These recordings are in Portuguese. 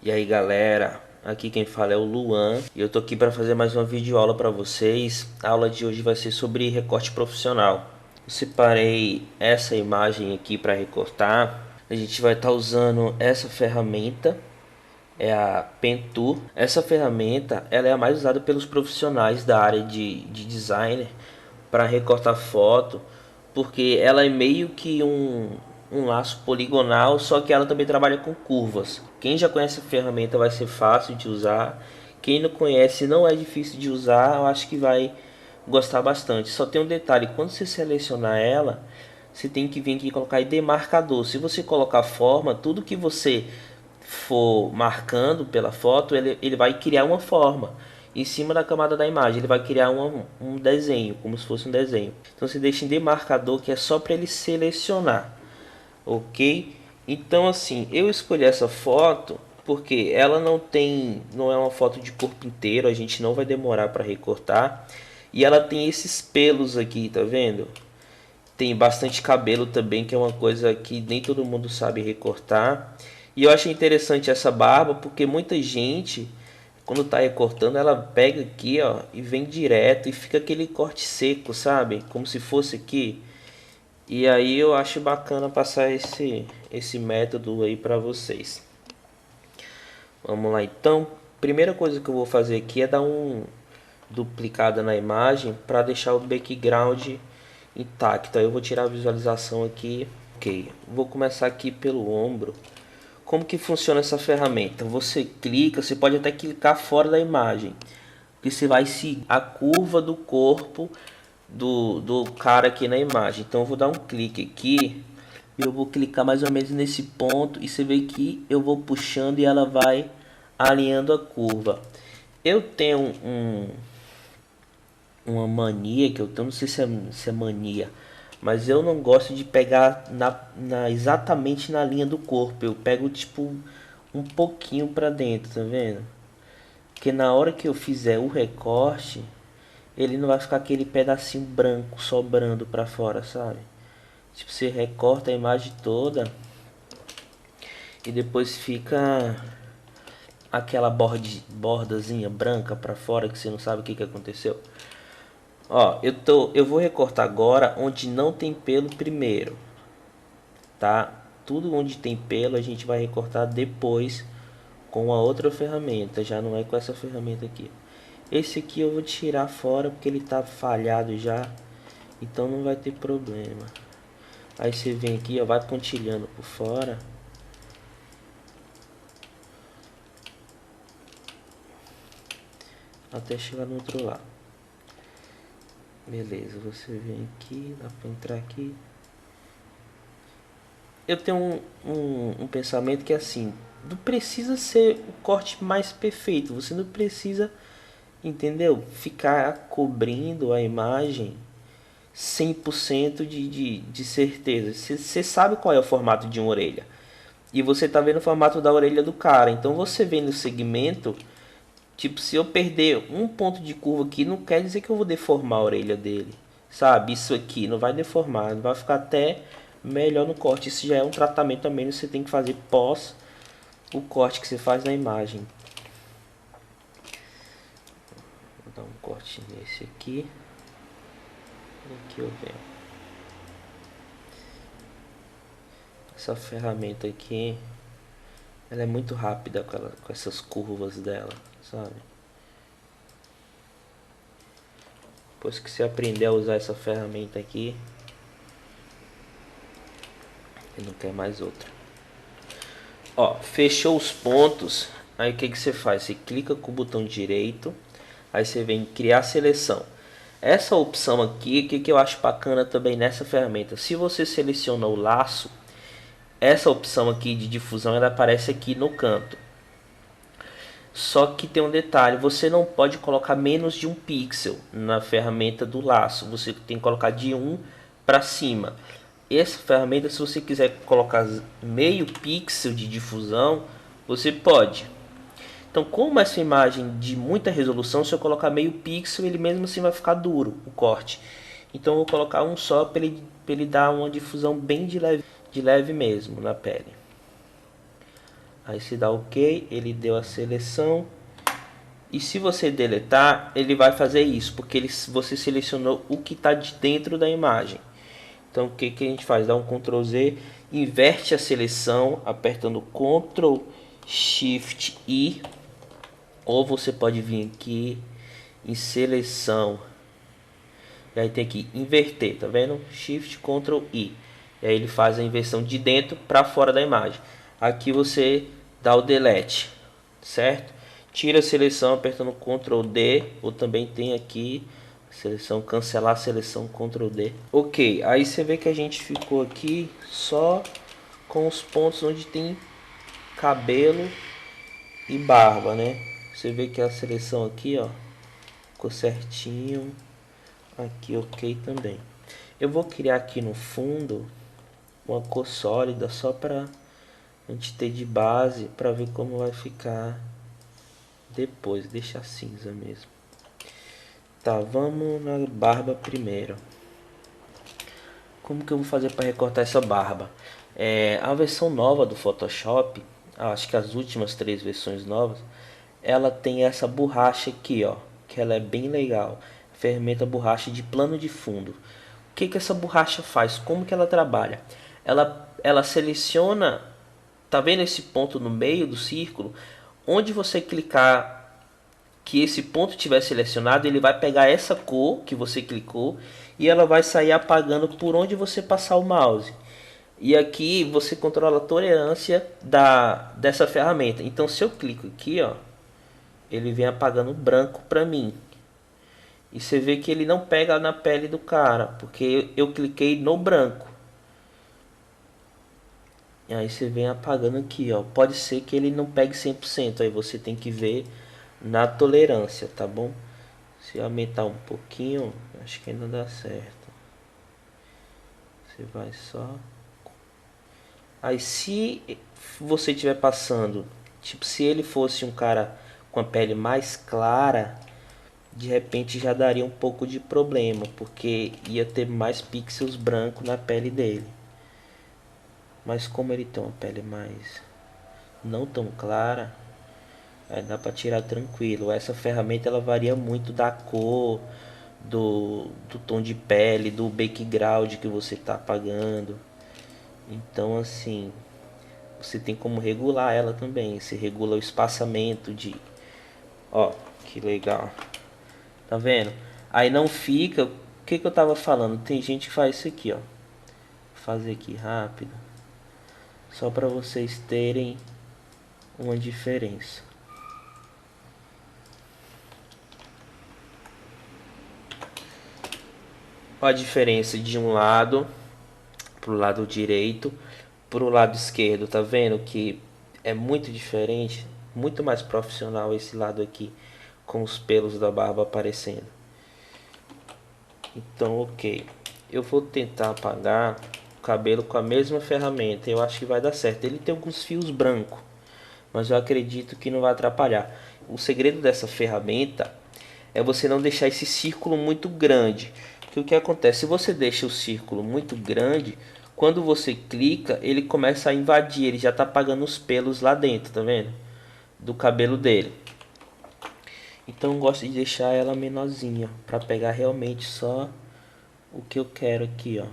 E aí galera, aqui quem fala é o Luan e eu tô aqui para fazer mais uma videoaula para vocês. A aula de hoje vai ser sobre recorte profissional. Eu separei essa imagem aqui para recortar. A gente vai estar usando essa ferramenta, é a Pentool. Essa ferramenta ela é a mais usada pelos profissionais da área de designer para recortar foto, porque ela é meio que um laço poligonal, só que ela também trabalha com curvas. Quem já conhece a ferramenta vai ser fácil de usar. Quem não conhece não é difícil de usar, eu acho que vai gostar bastante. Só tem um detalhe, quando você selecionar ela, você tem que vir aqui e colocar aí demarcador. Se você colocar forma, tudo que você for marcando pela foto, ele vai criar uma forma em cima da camada da imagem. Ele vai criar um desenho, como se fosse um desenho. Então você deixa em demarcador, que é só para ele selecionar, ok? Então assim, eu escolhi essa foto porque ela não é uma foto de corpo inteiro, a gente não vai demorar para recortar. E ela tem esses pelos aqui, tá vendo? Tem bastante cabelo também, que é uma coisa que nem todo mundo sabe recortar. E eu achei interessante essa barba, porque muita gente, quando tá recortando, ela pega aqui, ó, e vem direto e fica aquele corte seco, sabe? Como se fosse aqui. E aí eu acho bacana passar esse método aí para vocês. Vamos lá então. Primeira coisa que eu vou fazer aqui é dar um duplicada na imagem para deixar o background intacto. Aí eu vou tirar a visualização aqui. Ok, vou começar aqui pelo ombro. Como que funciona essa ferramenta? Você clica, você pode até clicar fora da imagem, que você vai seguir a curva do corpo do cara aqui na imagem. Então eu vou dar um clique aqui, eu vou clicar mais ou menos nesse ponto e você vê que eu vou puxando e ela vai alinhando a curva. Eu tenho uma mania que eu tenho, não sei se é mania, mas eu não gosto de pegar exatamente na linha do corpo. Eu pego tipo um pouquinho para dentro, tá vendo? Porque na hora que eu fizer o recorte, ele não vai ficar aquele pedacinho branco sobrando para fora, sabe? Tipo, você recorta a imagem toda e depois fica aquela bordazinha branca para fora que você não sabe o que aconteceu. Ó, eu vou recortar agora onde não tem pelo primeiro, tá? Tudo onde tem pelo a gente vai recortar depois com a outra ferramenta, já não é com essa ferramenta aqui. Esse aqui eu vou tirar fora porque ele tá falhado já, então não vai ter problema. Aí você vem aqui, ó, vai pontilhando por fora. Até chegar no outro lado. Beleza, você vem aqui, dá pra entrar aqui. Eu tenho um pensamento que é assim, não precisa ser o corte mais perfeito, você não precisa, entendeu? Ficar cobrindo a imagem 100% de certeza. Você sabe qual é o formato de uma orelha. E você tá vendo o formato da orelha do cara. Então você vendo o segmento, tipo, se eu perder um ponto de curva aqui, não quer dizer que eu vou deformar a orelha dele. Sabe? Isso aqui não vai deformar, vai ficar até melhor no corte. Isso já é um tratamento também que você tem que fazer pós o corte que você faz na imagem. Vou dar um corte nesse aqui. E aqui eu venho. Essa ferramenta aqui, ela é muito rápida com essas curvas dela, sabe? Depois que você aprender a usar essa ferramenta aqui, você não quer mais outra. Ó, fechou os pontos. Aí o que você faz? Você clica com o botão direito, aí você vem em criar seleção. Essa opção aqui, o que eu acho bacana também nessa ferramenta, se você seleciona o laço, essa opção aqui de difusão ela aparece aqui no canto. Só que tem um detalhe, você não pode colocar menos de um pixel na ferramenta do laço, você tem que colocar de 1 para cima. Essa ferramenta, se você quiser colocar meio pixel de difusão, você pode. Então, como essa imagem de muita resolução, se eu colocar meio pixel, ele mesmo assim vai ficar duro o corte. Então, eu vou colocar um só para ele dar uma difusão bem de leve mesmo na pele. Aí se dá OK, ele deu a seleção. E se você deletar, ele vai fazer isso, porque você selecionou o que está de dentro da imagem. Então o que a gente faz? Dá um Ctrl Z, inverte a seleção apertando Ctrl Shift I, ou você pode vir aqui em seleção, e aí tem que inverter, tá vendo? Shift Ctrl I, e aí ele faz a inversão de dentro para fora da imagem. Aqui você dá o delete, certo? Tira a seleção apertando Ctrl D, ou também tem aqui seleção, cancelar a seleção, Ctrl D. Ok, aí você vê que a gente ficou aqui só com os pontos onde tem cabelo e barba, né? Você vê que a seleção aqui, ó, ficou certinho. Aqui ok também. Eu vou criar aqui no fundo uma cor sólida só para a gente ter de base, para ver como vai ficar depois. Deixa cinza mesmo. Tá, vamos na barba primeiro. Como que eu vou fazer para recortar essa barba? A versão nova do Photoshop, acho que as últimas 3 versões novas, ela tem essa borracha aqui, ó, que ela é bem legal. Ferramenta borracha de plano de fundo. O que essa borracha faz? Como que ela trabalha? Ela seleciona, tá vendo esse ponto no meio do círculo? Onde você clicar que esse ponto tiver selecionado, ele vai pegar essa cor que você clicou e ela vai sair apagando por onde você passar o mouse. E aqui você controla a tolerância dessa ferramenta. Então se eu clico aqui, ó, ele vem apagando branco para mim. E você vê que ele não pega na pele do cara, porque eu cliquei no branco. E aí você vem apagando aqui, ó. Pode ser que ele não pegue 100%, aí você tem que ver na tolerância, tá bom? Se eu aumentar um pouquinho, acho que ainda dá certo. Você vai só... Aí se você estiver passando, tipo, se ele fosse um cara com a pele mais clara, de repente já daria um pouco de problema, porque ia ter mais pixels brancos na pele dele. Mas como ele tem uma pele mais não tão clara, aí dá para tirar tranquilo. Essa ferramenta ela varia muito da cor, do tom de pele, do background que você está apagando. Então assim, você tem como regular ela também. Você regula o espaçamento de... Ó, que legal. Tá vendo? Aí não fica... O que eu tava falando? Tem gente que faz isso aqui, ó. Vou fazer aqui rápido. Só para vocês terem uma diferença. Olha a diferença de um lado pro lado direito, pro lado esquerdo, tá vendo que é muito diferente, muito mais profissional esse lado aqui, com os pelos da barba aparecendo. Então, ok, eu vou tentar apagar o cabelo com a mesma ferramenta, eu acho que vai dar certo. Ele tem alguns fios brancos, mas eu acredito que não vai atrapalhar. O segredo dessa ferramenta é você não deixar esse círculo muito grande. Porque o que acontece? Se você deixa o círculo muito grande, quando você clica, ele começa a invadir, ele já está apagando os pelos lá dentro, tá vendo? Do cabelo dele. Então eu gosto de deixar ela menorzinha, para pegar realmente só o que eu quero aqui, ó.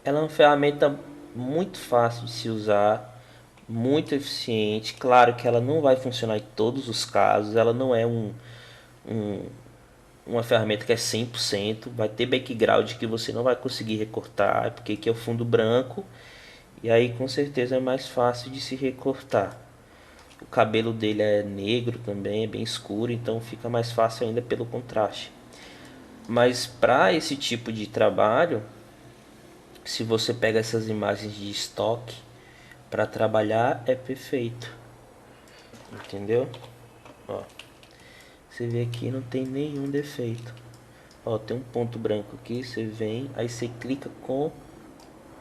Ela é uma ferramenta muito fácil de se usar, muito eficiente. Claro que ela não vai funcionar em todos os casos, ela não é uma ferramenta que é 100%, vai ter background que você não vai conseguir recortar, porque aqui é o fundo branco, e aí com certeza é mais fácil de se recortar. O cabelo dele é negro também, é bem escuro, então fica mais fácil ainda pelo contraste. Mas para esse tipo de trabalho, se você pega essas imagens de estoque para trabalhar, é perfeito. Entendeu? Ó, você vê aqui não tem nenhum defeito. Ó, tem um ponto branco aqui, você vem, aí você clica com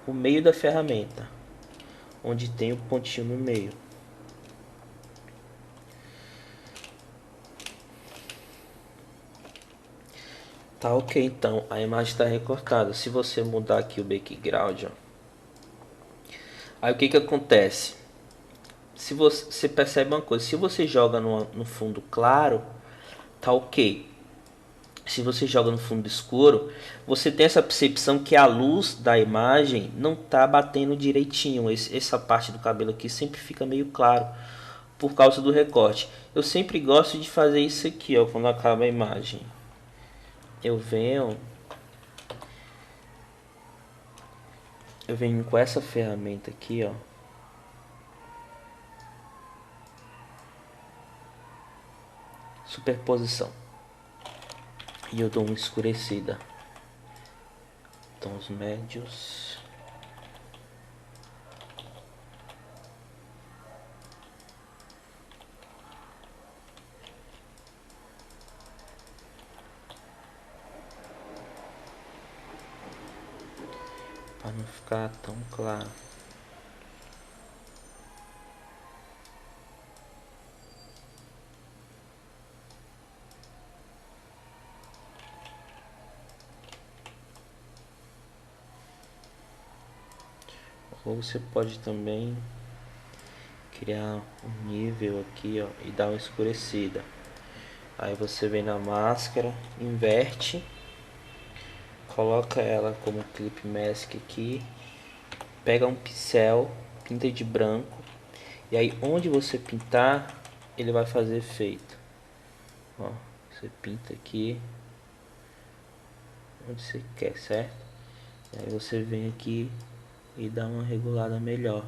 o meio da ferramenta, onde tem o pontinho no meio. Tá ok, então a imagem está recortada. Se você mudar aqui o background, ó, aí o que acontece? se você percebe uma coisa, se você joga no fundo claro, tá ok. Se você joga no fundo escuro, você tem essa percepção que a luz da imagem não tá batendo direitinho. Essa parte do cabelo aqui sempre fica meio claro por causa do recorte. Eu sempre gosto de fazer isso aqui, ó, quando acaba a imagem. Eu venho com essa ferramenta aqui, ó. Superposição. E eu dou uma escurecida. Tons médios. Para não ficar tão claro. Ou você pode também criar um nível aqui, ó, e dar uma escurecida. Aí você vem na máscara, inverte, coloca ela como clip mask aqui, pega um pincel, pinta de branco, e aí onde você pintar, ele vai fazer efeito. Ó, você pinta aqui onde você quer, certo? E aí você vem aqui e dá uma regulada melhor.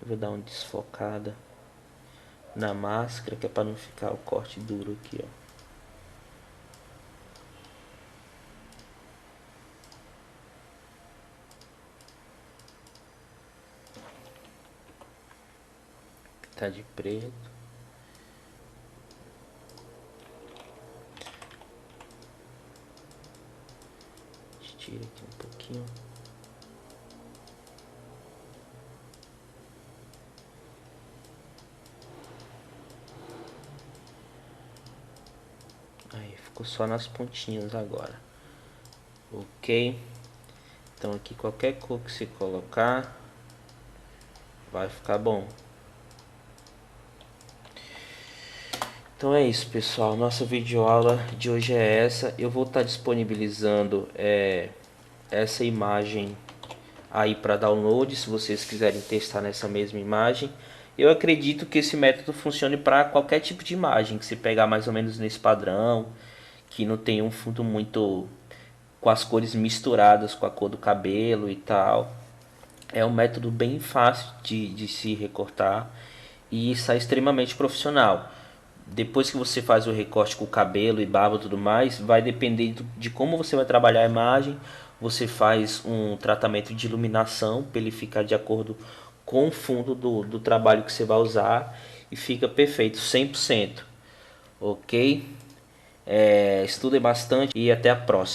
Eu vou dar uma desfocada na máscara, que é para não ficar o corte duro aqui, ó. Tá de preto. Tira aqui um pouquinho. Aí ficou só nas pontinhas agora. Ok. Então aqui qualquer cor que você colocar vai ficar bom. Então é isso, pessoal. Nossa videoaula de hoje é essa. Eu vou estar disponibilizando essa imagem aí para download, se vocês quiserem testar nessa mesma imagem. Eu acredito que esse método funcione para qualquer tipo de imagem, que se pegar mais ou menos nesse padrão, que não tem um fundo muito com as cores misturadas com a cor do cabelo e tal. É um método bem fácil de se recortar e sai extremamente profissional. Depois que você faz o recorte com o cabelo e barba e tudo mais, vai depender de como você vai trabalhar a imagem. Você faz um tratamento de iluminação para ele ficar de acordo com o fundo do trabalho que você vai usar e fica perfeito, 100%. Ok? Estudem bastante e até a próxima.